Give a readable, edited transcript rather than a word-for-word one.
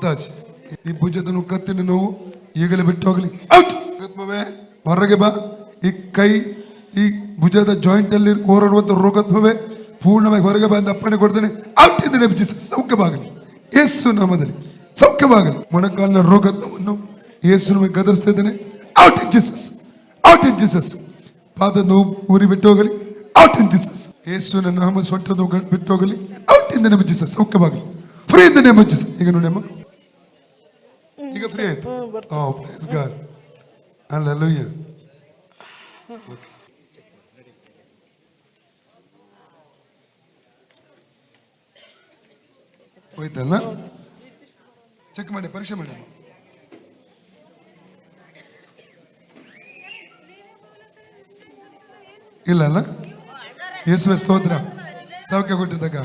ಮಲ್ತಾಜ್ ಈ ಭುಜದ ನೋವು ಕತ್ತಿನ ನೋವು ಈಗಲೇ ಬಿಟ್ಟು ಹೋಗ್ಲಿ ಔಟ್. ಹೊರಗೆ ಬಾ. ಈ ಕೈ ಈ ಭುಜದ ಜಾಯಿಂಟ್ ಅಲ್ಲಿ ಹೋರಾಡುವಂತ ರೋಗತ್ವವೇ ಪೂರ್ಣವಾಗಿ ಹೊರಗೆ ಬಂದು ಅಪ್ಪಣೆ ಕೊಡ್ತೇನೆ out in the name of Jesus. ಸೌಖ್ಯವಾಗಲಿ ಯೇಸು ನಾಮದಲ್ಲಿ ಸೌಖ್ಯವಾಗಲಿ. ಮೊಣಕಾಲಿನ ರೋಗತ್ವವನ್ನು ಯೇಸು ನಮಗೆ ಗದರಿಸ್ತಾ ಇದ್ದೇನೆ out in Jesus, out in Jesus. ಪಾದ ನೋವು ಊರಿ ಬಿಟ್ಟು ಹೋಗಲಿ ಔಟ್ ಇನ್ ಜೀಸಸ್. ಯೇಸುವಿನ ನಾಮ ಸೊಂಟ ನೋವು ಬಿಟ್ಟು ಹೋಗಲಿ out in the name of Jesus. ಸೌಖ್ಯವಾಗಲಿ free in the name of Jesus. ಈಗ ನೋಡಿ ಅಮ್ಮ ಈಗ ಫ್ರೀ ಆಯ್ತು. Oh praise God, hallelujah. ಹೋಯ್ತಲ್ಲ, ಚೆಕ್ ಮಾಡಿ ಪರೀಕ್ಷೆ ಮಾಡಿ. ಇಲ್ಲ ಅಲ್ಲ, ಯೇಸುವೆ ಸ್ತೋತ್ರ. ಸೌಖ್ಯ ಕೊಟ್ಟಿದ್ದಾಗ